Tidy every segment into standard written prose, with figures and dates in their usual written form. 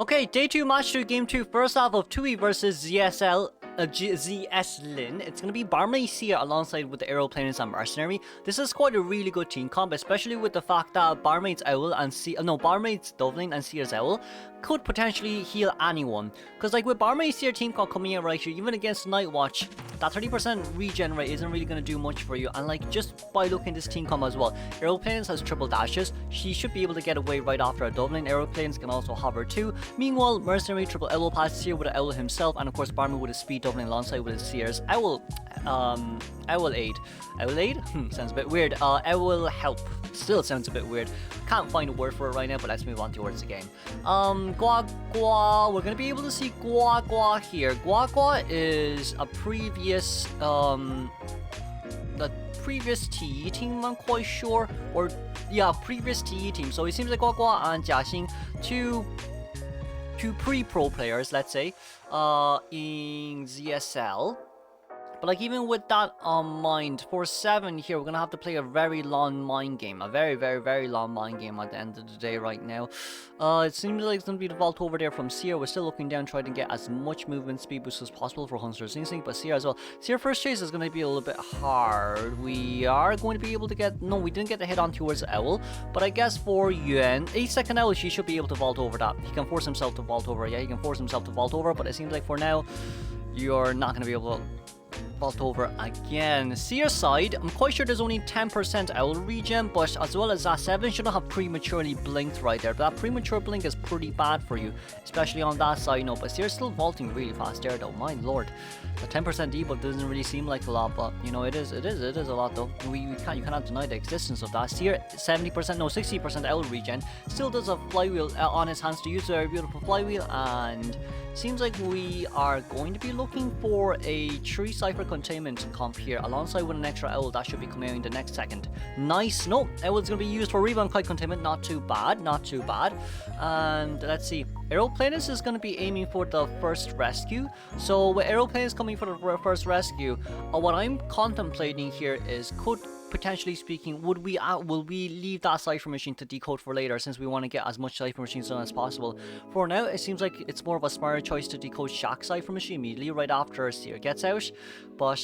Okay, day 2, match 2, game 2, first half of Tui versus ZS.Lin. It's going to be Barmaid Seer alongside with the Aeroplanets and Mercenary. This is quite a really good team comp, especially with the fact that Barmaid's Owl and Barmaid's Dovling and Seer's Owl could potentially heal anyone. Because like with Barmaid Seer team comp coming in right here, even against Night Watch, that 30% regen rate isn't really going to do much for you. And like just by looking at this team comp as well, Aeroplanets has triple dashes. She should be able to get away right after a Dovling. Aeroplanes can also hover too. Meanwhile, Mercenary triple Owl pass Seer with an Owl himself, and of course Barmaid with a speed Dovling alongside with his Seers. Owl aid. Owl aid? Sounds a bit weird. Owl help. Still sounds a bit weird. Can't find a word for it right now, but let's move on towards the game. Gua Gua. We're gonna be able to see Gua Gua here. Gua Gua is a previous TE team, I'm quite sure. Or yeah, previous TE team. So it seems like Gua Gua and Jiaxing, two pre-pro players, let's say, in ZSL. But like even with that on mind, for 7 here, we're gonna have to play a very long mind game, a very long mind game at the end of the day right now. It seems like it's gonna be the vault over there from Seer. We're still looking down, trying to get as much movement speed boost as possible for Hunter's Instinct, but Seer as well. Seer first chase is gonna be a little bit hard. We are going to be able to get, no, we didn't get the hit on towards the Owl, but I guess for Yuan, 8-second Owl, she should be able to vault over that. He can force himself to vault over. Yeah, he can force himself to vault over, but it seems like for now, you're not gonna be able to vault over again. Seer side, I'm quite sure there's only 10% Owl regen, but as well as that, 7 shouldn't have prematurely blinked right there. But that premature blink is pretty bad for you, especially on that side. No, but Seer's still vaulting really fast there though. My lord, the 10% debuff doesn't really seem like a lot, but you know it is a lot though. You cannot deny the existence of that. Seer 70%, no 60% Owl regen, still does a flywheel on his hands to use a very beautiful flywheel, and seems like we are going to be looking for a tree Cipher containment comp here alongside with an extra Owl that should be coming out in the next second. Nice. No, Owl's going to be used for rebound kite containment. Not too bad. And let's see. Aeroplanets is going to be aiming for the first rescue. So with Aeroplanets coming for the first rescue, what I'm contemplating here is, could potentially speaking, will we leave that Cipher machine to decode for later, since we want to get as much Cipher machines done as possible. For now, it seems like it's more of a smarter choice to decode Shaq Cipher machine immediately right after Seer gets out, but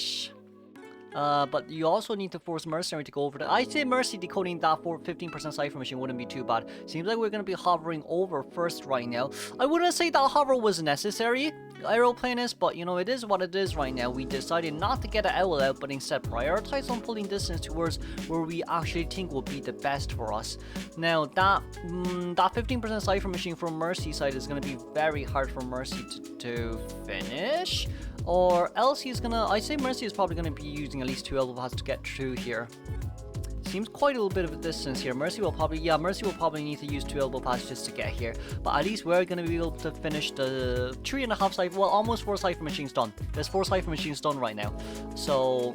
you also need to force Mercenary to go over the... I'd say Mercy decoding that for 15% Cipher machine wouldn't be too bad. Seems like we're going to be hovering over first right now. I wouldn't say that hover was necessary, Aeroplanets, but you know, it is what it is right now. We decided not to get an Owl out, but instead prioritize on pulling distance towards where we actually think will be the best for us. Now, that 15% Cipher machine from Mercy side is going to be very hard for Mercy to finish. Or else he's gonna, I say Mercy is probably gonna be using at least 2 elbow pads to get through here. Seems quite a little bit of a distance here. Mercy will probably need to use 2 elbow pads just to get here. But at least we're gonna be able to finish the 3.5 Cipher, well, almost 4 Cipher machines done. There's 4 Cipher machines done right now. So,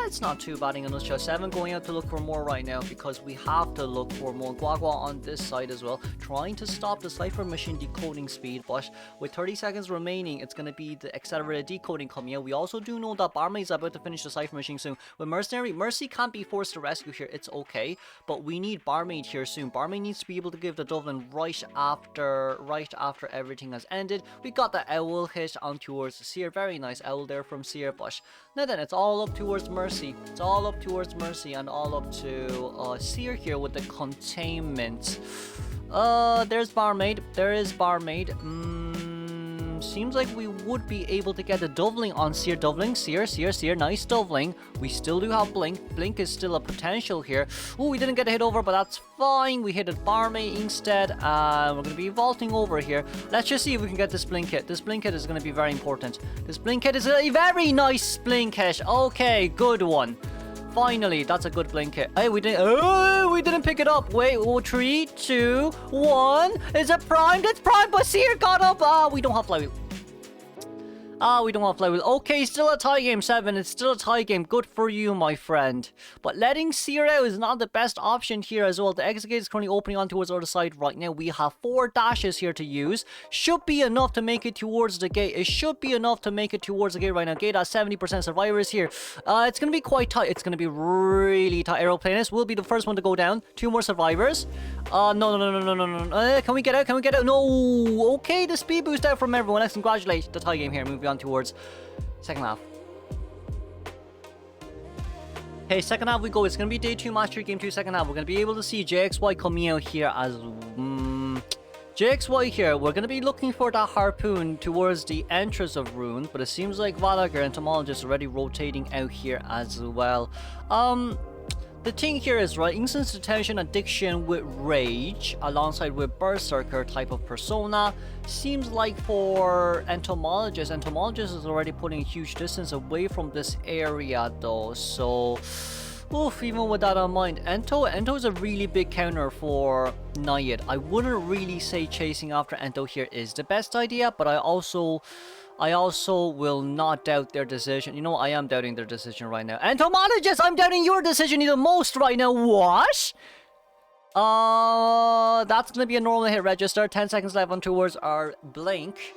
it's not too bad in those shots. 7 going out to look for more right now, because we have to look for more. Gua Gua on this side as well, trying to stop the Cipher machine decoding speed, but with 30 seconds remaining, it's going to be the accelerated decoding coming out. We also do know that Barmaid's about to finish the Cipher machine soon. With Mercenary, Mercy can't be forced to rescue here, it's okay, but we need Barmaid here soon. Barmaid needs to be able to give the Dovling right after everything has ended. We got the Owl hit on towards Seer, very nice Owl there from Seer, but now then, it's all up towards Mercy. It's all up towards Mercy and all up to Seer here with the containment. There's Barmaid. There is Barmaid. Seems like we would be able to get the Dovling on Seer. Dovling, Seer. Nice Dovling. We still do have Blink. Blink is still a potential here. Oh, we didn't get a hit over, but that's fine. We hit a Barmaid instead. We're going to be vaulting over here. Let's just see if we can get this Blink hit. This Blink hit is going to be very important. This Blink hit is a very nice Blink hit. Okay, good one. Finally, that's a good blink hit. Hey, we didn't pick it up. Wait, 3, 2, 1. Is it primed? It's primed, but Seer got up. We don't have flywheel. Ah, we don't want flywheel. Okay, still a tie game, 7. It's still a tie game. Good for you, my friend. But letting Seer out is not the best option here as well. The exit gate is currently opening on towards the other side right now. We have 4 dashes here to use. Should be enough to make it towards the gate. It should be enough to make it towards the gate right now. Gate has 70% survivors here. It's going to be quite tight. It's going to be really tight. Aeroplanist will be the first one to go down. 2 more survivors. No. Can we get out? Can we get out? No. Okay, the speed boost out from everyone. Let's congratulate the tie game here. Moving on towards second half. Okay, second half we go. It's going to be day 2 match 3 game 2 second half. We're going to be able to see JXY coming out here as JXY here. We're going to be looking for that Harpoon towards the entrance of runes, but it seems like Valagar, Entomologist, already rotating out here as well. The thing here is, right, instant detention addiction with rage alongside with berserker type of persona. Seems like for Entomologist is already putting a huge distance away from this area though, so oof, even with that in mind, Ento is a really big counter for Nayed. I wouldn't really say chasing after Ento here is the best idea, but I also will not doubt their decision. You know, I am doubting their decision right now. Entomologist, I'm doubting your decision the most right now. What? That's gonna be a normal hit register. 10 seconds left on towards our blink.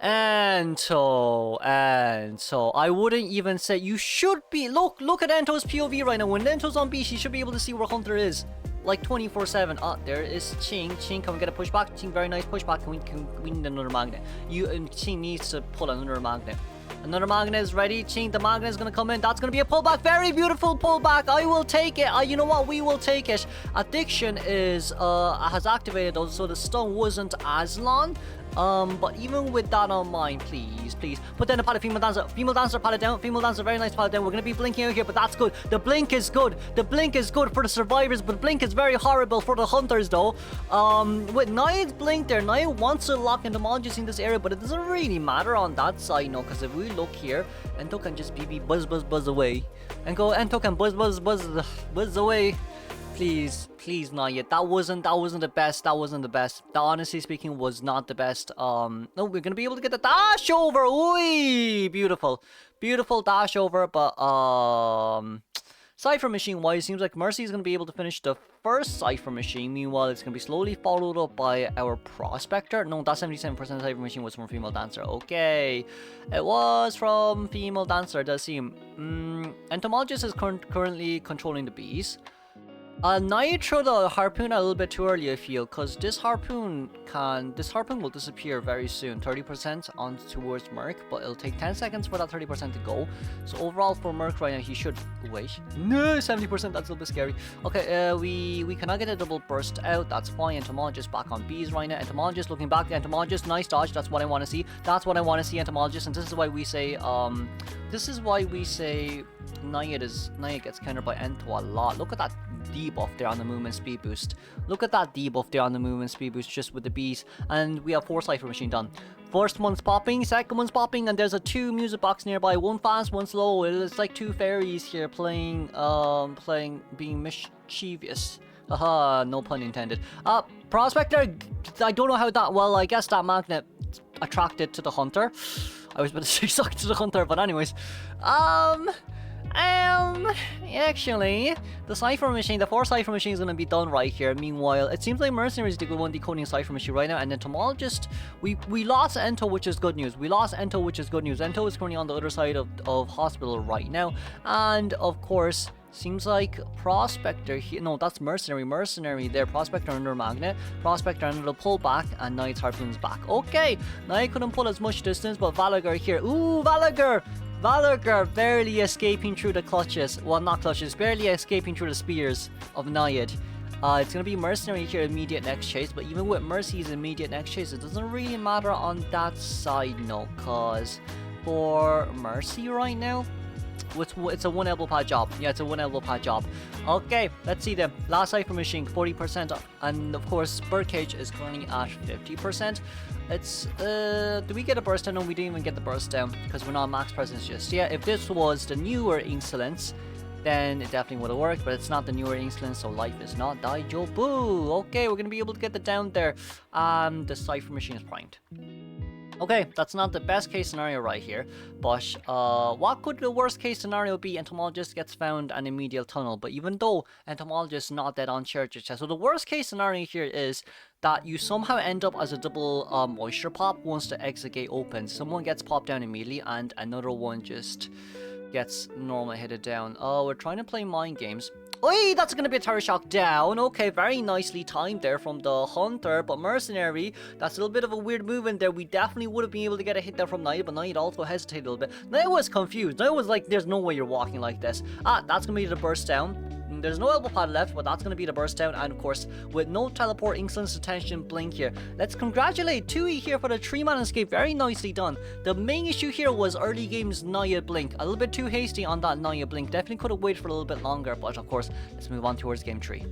Ento. I wouldn't even say you should be. Look at Ento's POV right now. When Ento's on B, she should be able to see where Hunter is. Like 24/7. There is Ching. Ching, can we get a pushback? Ching, very nice pushback. We need another magnet. Ching needs to pull another magnet. Another magnet is ready. Ching, the magnet is gonna come in. That's gonna be a pullback. Very beautiful pullback. I will take it. You know what? We will take it. Addiction is has activated, so the stun wasn't as long. But even with that on mind, please put down the pallet. Female dancer pallet down. Female dancer, very nice pallet down. We're gonna be blinking out here, but that's good. The blink is good. The blink is good for the survivors, but blink is very horrible for the hunters though. With Nayed's blink there, Nayed wants to lock Entomologist in this area, but it doesn't really matter on that side, no, because if we look here, Ento can just be buzz away, and go Ento can buzz away. Please, Nayed. That wasn't the best. That honestly speaking was not the best. No, we're gonna be able to get the dash over. Ooh, beautiful dash over. But Cipher machine wise, seems like Mercy is gonna be able to finish the first Cipher machine. Meanwhile, it's gonna be slowly followed up by our prospector. No, that 77% Cipher machine was from female dancer. Okay, it was from female dancer. It does seem. Entomologist is currently controlling the bees. Nayed threw the Harpoon a little bit too early, I feel, because this Harpoon will disappear very soon. 30% on towards Merc, but it'll take 10 seconds for that 30% to go. So overall for Merc right now, he should wait. No, 70%, that's a little bit scary. Okay, we cannot get a double burst out. That's fine. Entomologist back on bees right now. Entomologist looking back. Entomologist, nice dodge. That's what I want to see. Entomologist, and this is why we say Nayed gets countered by Ento a lot. Look at that debuff there on the movement speed boost. Just with the bees. And we have 4 Cipher machine done. First one's popping, second one's popping, and there's a 2 music box nearby. One fast, one slow. It's like 2 fairies here playing being mischievous. Haha, no pun intended. Prospector, I don't know how that, well, I guess that magnet attracted to the hunter. I was about to say sucked to the hunter, but anyways. Actually, the Cipher machine, the 4 Cipher machine is going to be done right here. Meanwhile, it seems like Mercenary is the good one decoding Cipher machine right now, and Entomologist, we lost Ento, which is good news. Ento is currently on the other side of hospital right now, and of course, seems like Prospector here. No, that's Mercenary there. Prospector under Magnet. Prospector under the pullback, and Nayed's Harpoon's back. Okay, Nayed couldn't pull as much distance, but Valagar here. Ooh, Valagar barely escaping through the clutches. Well, not clutches, barely escaping through the spears of Nayed. It's going to be Mercenary here, immediate next chase, but even with Mercy's immediate next chase, it doesn't really matter on that side, no, because for Mercy right now, it's a 1 elbow pad job. Yeah, it's a 1 elbow pad job. Okay, let's see them. Last Cipher machine, 40%, and of course, Birdcage is currently at 50%. It's, do we get a burst down? No, we didn't even get the burst down, because we're not max presence just yet. If this was the newer Insolence, then it definitely would have worked, but it's not the newer Insolence, so life is not Daijobu. Okay, we're going to be able to get the down there. The Cipher machine is primed. Okay, that's not the best case scenario right here, but what could the worst case scenario be? Entomologist gets found and a medial tunnel, but even though Entomologist not dead on Church's chest, so the worst case scenario here is that you somehow end up as a double moisture pop once the exit gate opens. Someone gets popped down immediately and another one just gets normal headed down. Oh, we're trying to play mind games. Oi, that's gonna be a terror shock down. Okay, very nicely timed there from the hunter, but mercenary, that's a little bit of a weird move in there. We definitely would have been able to get a hit there from Knight, but Knight also hesitated a little bit. Knight was confused. Knight was like, there's no way you're walking like this. That's gonna be the burst down. There's no elbow pad left, but that's going to be the burst down, and of course, with no teleport, insolence, attention, blink here. Let's congratulate Tui here for the 3-man escape. Very nicely done. The main issue here was early game's Naya blink. A little bit too hasty on that Naya blink. Definitely could have waited for a little bit longer, but of course, let's move on towards game 3.